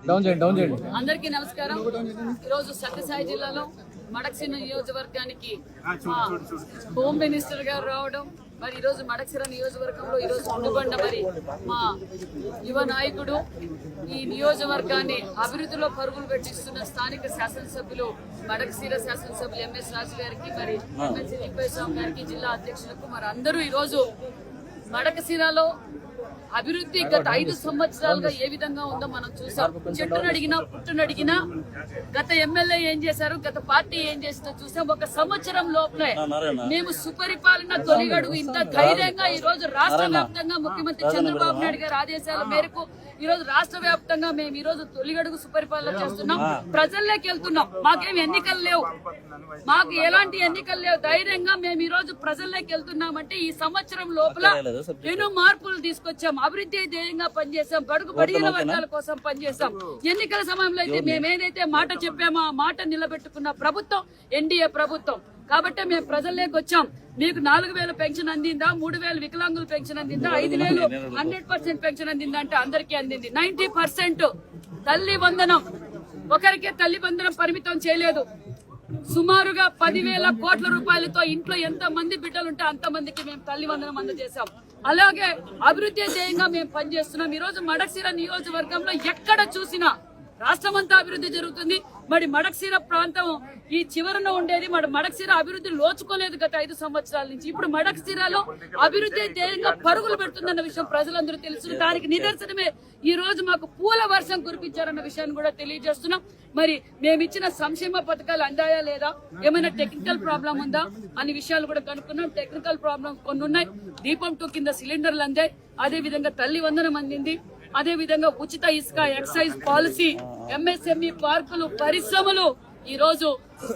అందరికీ నమస్కారం. ఈరోజు సత్యసాయి జిల్లాలో మడక్సిర నియోజకవర్గానికి హోమ్ మినిస్టర్ గారు రావడం, మరి ఈరోజు మడక్సిర నియోజకవర్గంలో ఈరోజు ఉండుబండ మరి మా యువ నాయకుడు ఈ నియోజకవర్గాన్ని అభివృద్ధిలో పరుగులు పెట్టిస్తున్న స్థానిక శాసనసభ్యులు మడక్సిర శాసనసభ్యులు ఎంఎస్ రాజు గారికి, మరి ఎమ్మెల్సీ తిప్పేస్వామి గారికి, జిల్లా అధ్యక్షులకు, మరి అందరూ ఈరోజు మడకశిరలో అభివృద్ధి గత 5 సంవత్సరాలుగా ఏ విధంగా ఉందో మనం చూసాం. చెట్టును అడిగినా పుట్టును అడిగినా గత ఎమ్మెల్యే ఏం చేశారు, గత పార్టీ ఏం చేసిందో చూసాం. ఒక సంవత్సరం లోపలే మేము సుపరిపాలన తొలిగడుగు ఇంత ధైర్యంగా ఈ రోజు రాష్ట్ర వ్యాప్తంగా ముఖ్యమంత్రి చంద్రబాబు నాయుడు గారి ఆదేశాల మేరకు ఈ రోజు రాష్ట్ర వ్యాప్తంగా మేము ఈ రోజు తొలిగడుగు సుపరిపాలన చేస్తున్నాం. ప్రజల్లోకి వెళ్తున్నాం. మాకేం ఎన్నికలు లేవు, మాకు ఎలాంటి ఎన్నికలు లేవు. ధైర్యంగా మేము ఈ రోజు ప్రజల్లోకి వెళ్తున్నామంటే ఈ సంవత్సరం లోపల ఎన్నో మార్పులు తీసుకొచ్చాం. అభివృద్ధి ధ్యేయంగా పనిచేసాం. బడుగు బడిగిన వర్గాల కోసం పనిచేసాం. ఎన్నికల సమయంలో అయితే మేము ఏదైతే మాట చెప్పామో ఆ మాట నిలబెట్టుకున్న ప్రభుత్వం ఎన్డీఏ ప్రభుత్వం. కాబట్టి మేము ప్రజల్లోకి వచ్చాం. మీకు 4000 పెన్షన్ అందిందా, 3000 వికలాంగుల పెన్షన్ అందిందా, 5000 100% పెన్షన్ అందిందా అంటే అందరికీ అందింది. 90% తల్లి వందనం, ఒకరికే తల్లి వందనం పరిమితం చేయలేదు. సుమారుగా 10,000 కోట్ల రూపాయలతో ఇంట్లో ఎంత మంది బిడ్డలుంటే అంతమందికి మేము తల్లి వందనం అందజేశాం. అలాగే అభివృద్ధి ధ్యేయంగా మేము పనిచేస్తున్నాం. ఈ రోజు మడక్సిర నియోజకవర్గంలో ఎక్కడ చూసినా రాష్ట్రమంతా అభివృద్ధి జరుగుతుంది. మరి మడక్సిర ప్రాంతం ఈ చివరన ఉండేది. మరి మడక్సిర అభివృద్ధి లోచుకోలేదు గత 5 సంవత్సరాల నుంచి. ఇప్పుడు మడక్సిరలో అభివృద్ధి ధ్యేయంగా పరుగులు పెడుతుందన్న విషయం ప్రజలందరూ తెలుసు. దానికి నిదర్శనమే ఈ రోజు మాకు పూల వర్షం కురిపించారన్న విషయాన్ని కూడా తెలియజేస్తున్నాం. మరి మేమిచ్చిన సంక్షేమ పథకాలు అందాయా లేదా, ఏమైనా టెక్నికల్ ప్రాబ్లం ఉందా అనే విషయాలు కూడా కనుక్కున్నాం. టెక్నికల్ ప్రాబ్లం కొన్ని ఉన్నాయి. దీపం 2 కింద సిలిండర్లు అందాయి. అదే విధంగా తల్లి వందనం అందింది. అదే విధంగా ఉచిత ఇసుక, ఎక్సైజ్ పాలసీ, ఎంఎస్ఎంఈ పార్కులు, పరిశ్రమలు ఈ రోజు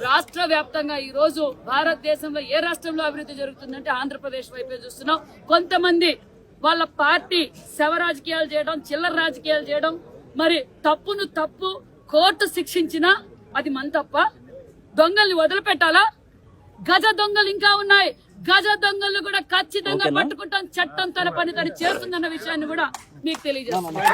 రాష్ట్ర వ్యాప్తంగా ఈ రోజు భారతదేశంలో ఏ రాష్ట్రంలో అభివృద్ధి జరుగుతుందంటే ఆంధ్రప్రదేశ్ వైపే చూస్తున్నాం. కొంతమంది వాళ్ళ పార్టీ శవ రాజకీయాలు చేయడం, చిల్లర రాజకీయాలు చేయడం, మరి తప్పును తప్పు కోర్టు శిక్షించినా అది మన తప్ప. దొంగల్ని వదిలిపెట్టాలా? గజ దొంగలు ఇంకా ఉన్నాయి. గజ దొంగలు కూడా ఖచ్చితంగా పట్టుకుంటాం. చట్టం తన పని తను చేస్తుందన్న విషయాన్ని కూడా మీకు తెలియజేస్తున్నాం.